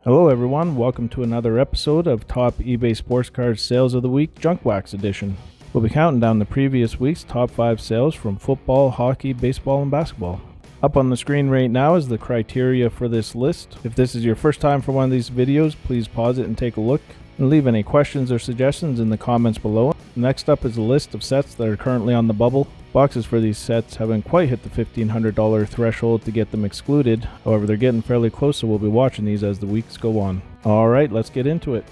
Hello everyone, welcome to another episode of Top eBay Sports Cards Sales of the Week Junk Wax Edition. We'll be counting down the previous week's top 5 sales from football, hockey, baseball, and basketball. Up on the screen right now is the criteria for this list. If this is your first time for one of these videos, please pause it and take a look, and leave any questions or suggestions in the comments below. Next up is a list of sets that are currently on the bubble. Boxes for these sets haven't quite hit the $1,500 threshold to get them excluded. However, they're getting fairly close, so we'll be watching these as the weeks go on. Alright, let's get into it.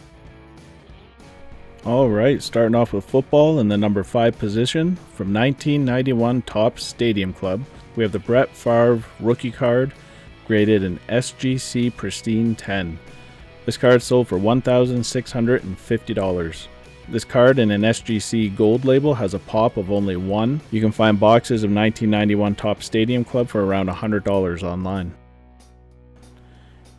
Alright, starting off with football in the number 5 position from 1991 Topps Stadium Club. We have the Brett Favre rookie card, graded an SGC Pristine 10. This card sold for $1,650. This card in an SGC gold label has a pop of only 1. You can find boxes of 1991 Topps Stadium Club for around $100 online.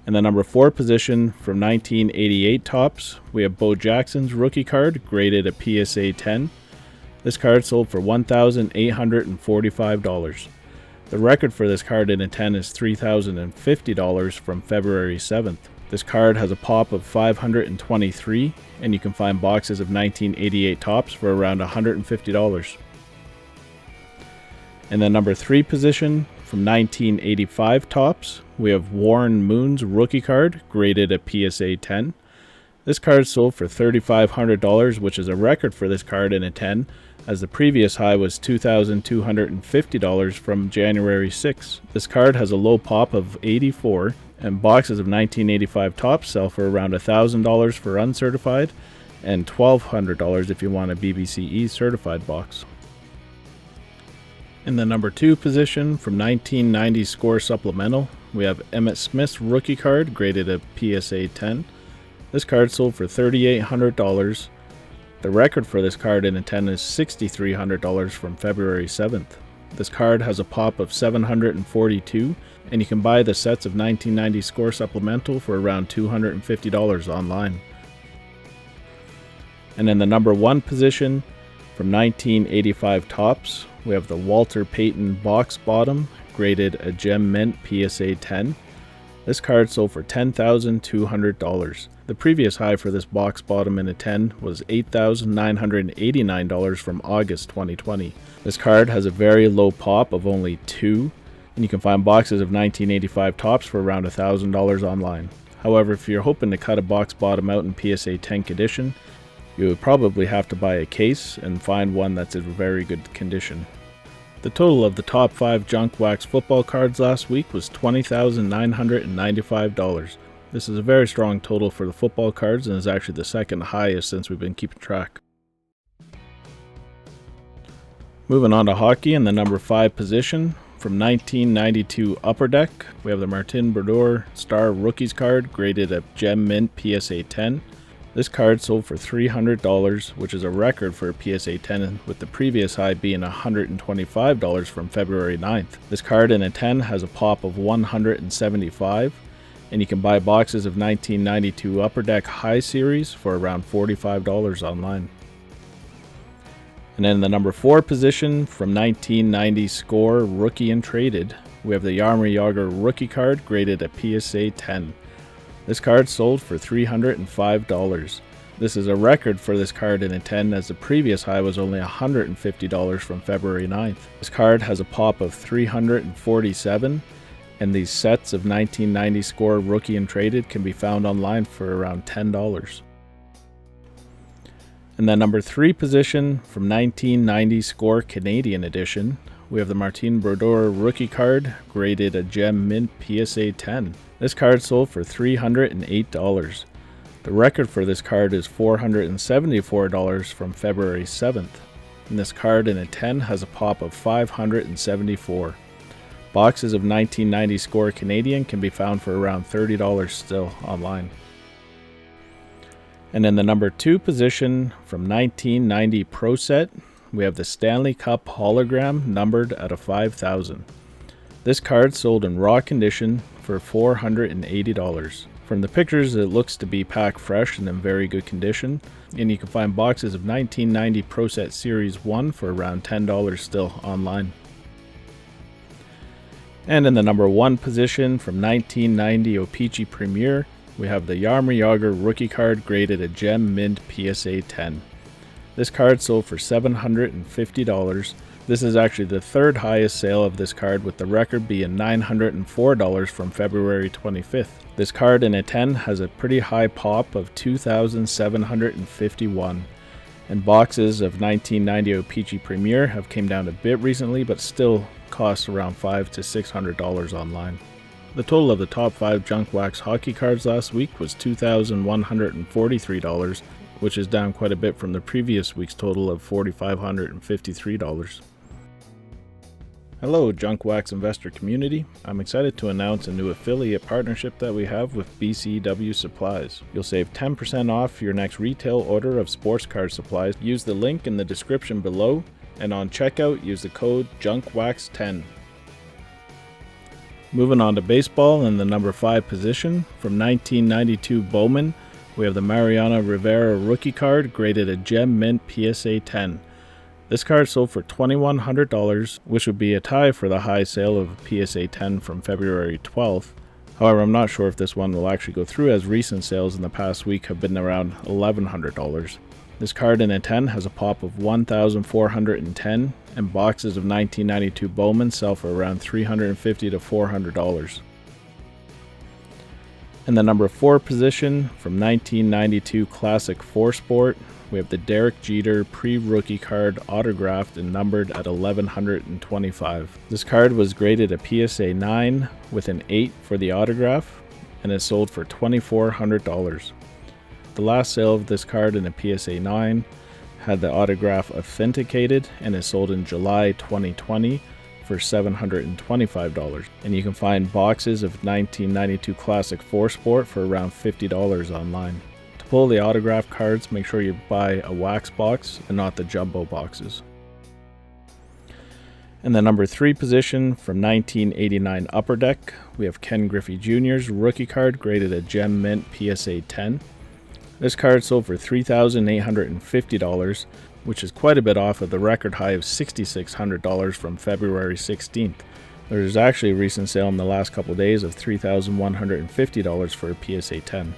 In the number 4 position from 1988 Topps, we have Bo Jackson's rookie card, graded a PSA 10. This card sold for $1,845. The record for this card in a 10 is $3,050 from February 7th. This card has a pop of 523, and you can find boxes of 1988 Topps for around $150. In the number 3 position, from 1985 Topps, we have Warren Moon's rookie card, graded a PSA 10. This card sold for $3,500, which is a record for this card in a 10, as the previous high was $2,250 from January 6. This card has a low pop of 84, and boxes of 1985 Topps sell for around $1,000 for uncertified and $1,200 if you want a BBCE certified box. In the number 2 position from 1990 Score Supplemental, we have Emmitt Smith's rookie card, graded a PSA 10. This card sold for $3,800. The record for this card in a 10 is $6,300 from February 7th. This card has a pop of 742, and you can buy the sets of 1990 Score Supplemental for around $250 online. And in the number 1 position, from 1985 Topps, we have the Walter Payton box bottom, graded a Gem Mint PSA 10. This card sold for $10,200. The previous high for this box bottom in a 10 was $8,989 from August 2020. This card has a very low pop of only 2, and you can find boxes of 1985 Topps for around $1,000 online. However, if you're hoping to cut a box bottom out in PSA 10 condition, you would probably have to buy a case and find one that's in very good condition. The total of the top 5 junk wax football cards last week was $20,995. This is a very strong total for the football cards and is actually the second highest since we've been keeping track. Moving on to hockey in the number 5 position, from 1992 Upper Deck, we have the Martin Brodeur Star Rookies card, graded a Gem Mint PSA 10. This card sold for $300, which is a record for a PSA 10, with the previous high being $125 from February 9th. This card in a 10 has a pop of 175, and you can buy boxes of 1992 Upper Deck High Series for around $45 online. And in the number 4 position, from 1990 Score Rookie and Traded, we have the Jaromir Jagr rookie card, graded a PSA 10. This card sold for $305. This is a record for this card in a 10, as the previous high was only $150 from February 9th. This card has a pop of 347, and these sets of 1990 Score Rookie and Traded can be found online for around $10. In the number 3 position, from 1990 Score Canadian Edition, we have the Martin Brodeur rookie card, graded a Gem Mint PSA 10. This card sold for $308. The record for this card is $474 from February 7th, and this card in a 10 has a pop of 574. Boxes of 1990 Score Canadian can be found for around $30 still online. And in the number 2 position, from 1990 Pro Set, we have the Stanley Cup hologram numbered at a 5,000. This card sold in raw condition for $480. From the pictures, it looks to be packed fresh and in very good condition, and you can find boxes of 1990 Pro Set Series 1 for around $10 still online. And in the number 1 position, from 1990 O-Pee-Chee Premier, we have the Jaromir Jagr rookie card graded a Gem Mint PSA 10. This card sold for $750. This is actually the third highest sale of this card, with the record being $904 from February 25th. This card in a 10 has a pretty high pop of 2,751. And boxes of 1990 O-Pee-Chee Premier have came down a bit recently, but still cost around $500 to $600 online. The total of the top 5 junk wax hockey cards last week was $2,143, which is down quite a bit from the previous week's total of $4,553. Hello, junk wax investor community. I'm excited to announce a new affiliate partnership that we have with BCW Supplies. You'll save 10% off your next retail order of sports card supplies. Use the link in the description below, and on checkout use the code JUNKWAX10. Moving on to baseball, in the number 5 position, from 1992 Bowman, we have the Mariano Rivera rookie card graded a Gem Mint PSA 10. This card sold for $2,100, which would be a tie for the high sale of PSA 10 from February 12th. However, I'm not sure if this one will actually go through, as recent sales in the past week have been around $1,100. This card in a 10 has a pop of 1,410, and boxes of 1992 Bowman sell for around $350 to $400. In the number 4 position, from 1992 Classic 4 Sport, we have the Derek Jeter pre-rookie card autographed and numbered at 1,125. This card was graded a PSA 9 with an 8 for the autograph and is sold for $2,400. The last sale of this card in a PSA 9 had the autograph authenticated and is sold in July 2020 for $725. And you can find boxes of 1992 Classic 4 Sport for around $50 online. To pull the autograph cards, make sure you buy a wax box and not the jumbo boxes. In the number 3 position, from 1989 Upper Deck, we have Ken Griffey Jr.'s rookie card graded a Gem Mint PSA 10. This card sold for $3,850, which is quite a bit off of the record high of $6,600 from February 16th. There's actually a recent sale in the last couple days of $3,150 for a PSA 10.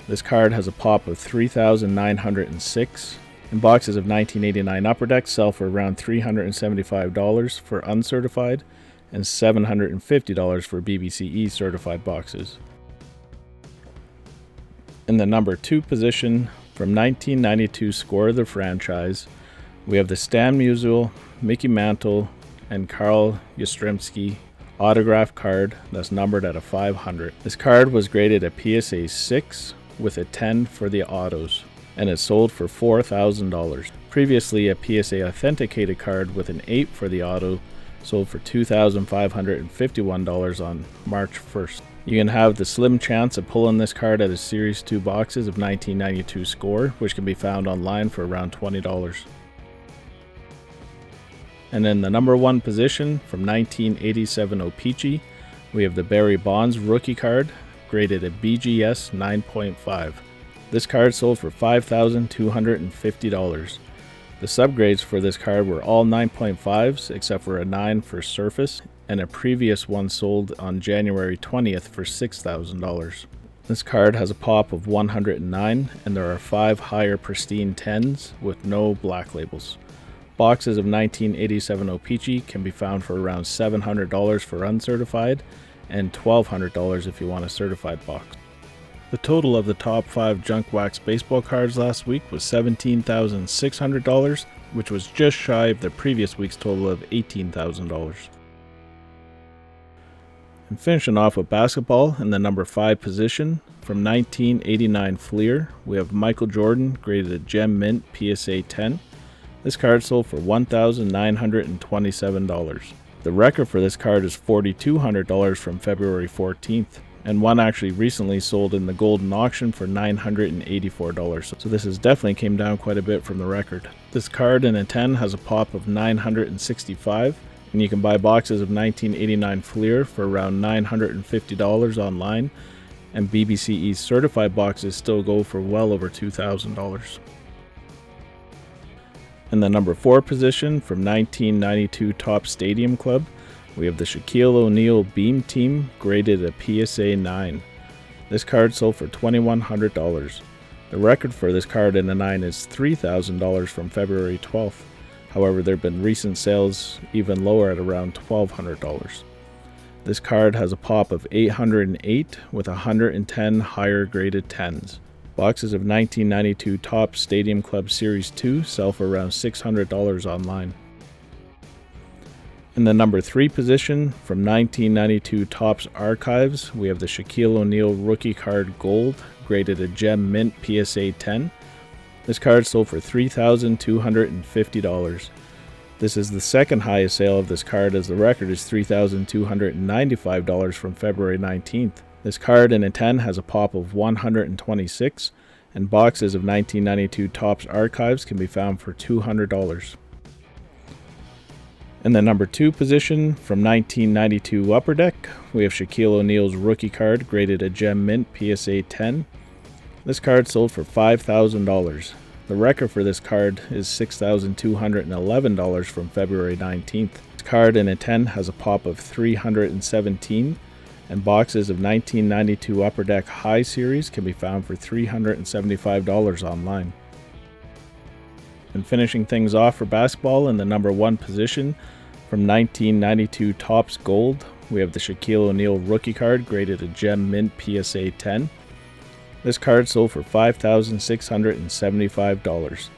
This card has a pop of 3,906, and boxes of 1989 Upper Deck sell for around $375 for uncertified and $750 for BBCE certified boxes. In the number 2 position, from 1992 Score of the Franchise, we have the Stan Musial, Mickey Mantle, and Carl Yastrzemski autograph card that's numbered at a 500. This card was graded a PSA 6 with a 10 for the autos, and is sold for $4,000. Previously, a PSA authenticated card with an 8 for the auto sold for $2,551 on March 1st. You can have the slim chance of pulling this card out of Series 2 boxes of 1992 Score, which can be found online for around $20. And in the number 1 position, from 1987 O-Pee-Chee, we have the Barry Bonds rookie card, graded a BGS 9.5. This card sold for $5,250. The subgrades for this card were all 9.5s except for a 9 for surface, and a previous one sold on January 20th for $6,000. This card has a pop of 109, and there are 5 higher pristine 10s with no black labels. Boxes of 1987 O-Pee-Chee can be found for around $700 for uncertified, and $1,200 if you want a certified box. The total of the top 5 junk wax baseball cards last week was $17,600, which was just shy of the previous week's total of $18,000. And finishing off with basketball, in the number 5 position, from 1989 Fleer, we have Michael Jordan graded a Gem Mint PSA 10. This card sold for $1,927. The record for this card is $4,200 from February 14th, and one actually recently sold in the golden auction for $984. So this has definitely came down quite a bit from the record. This card in a 10 has a pop of 965, and you can buy boxes of 1989 Fleer for around $950 online, and BBCE certified boxes still go for well over $2,000. In the number 4 position, from 1992 Top Stadium Club, we have the Shaquille O'Neal Beam Team graded a PSA 9. This card sold for $2,100. The record for this card in a 9 is $3,000 from February 12th. However, there have been recent sales even lower at around $1,200. This card has a pop of 808 with 110 higher graded 10s. Boxes of 1992 Topps Stadium Club Series 2 sell for around $600 online. In the number 3 position, from 1992 Topps Archives, we have the Shaquille O'Neal Rookie Card Gold, graded a Gem Mint PSA 10. This card sold for $3,250. This is the second highest sale of this card, as the record is $3,295 from February 19th. This card in a 10 has a pop of 126, and boxes of 1992 Topps Archives can be found for $200. In the number 2 position, from 1992 Upper Deck, we have Shaquille O'Neal's Rookie Card, graded a Gem Mint PSA 10. This card sold for $5,000. The record for this card is $6,211 from February 19th. This card in a 10 has a pop of 317, and boxes of 1992 Upper Deck High Series can be found for $375 online. And finishing things off for basketball, in the number 1 position, from 1992 Topps Gold, we have the Shaquille O'Neal Rookie Card, graded a Gem Mint PSA 10. This card sold for $5,675.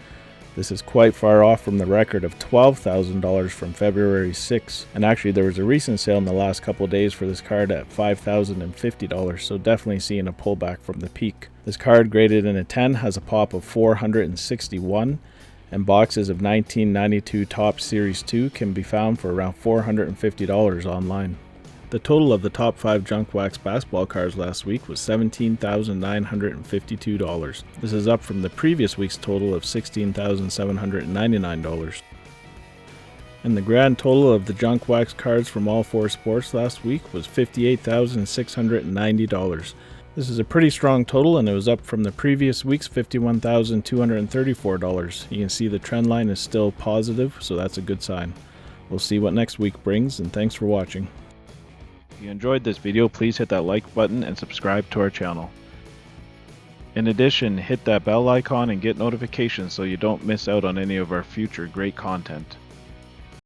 This is quite far off from the record of $12,000 from February 6th. And actually, there was a recent sale in the last couple of days for this card at $5,050, so definitely seeing a pullback from the peak. This card, graded in a 10, has a pop of 461, and boxes of 1992 Topps Series 2 can be found for around $450 online. The total of the top 5 junk wax basketball cards last week was $17,952. This is up from the previous week's total of $16,799. And the grand total of the junk wax cards from all 4 sports last week was $58,690. This is a pretty strong total, and it was up from the previous week's $51,234. You can see the trend line is still positive, so that's a good sign. We'll see what next week brings, and thanks for watching. If you enjoyed this video, please hit that like button and subscribe to our channel. In addition, hit that bell icon and get notifications so you don't miss out on any of our future great content.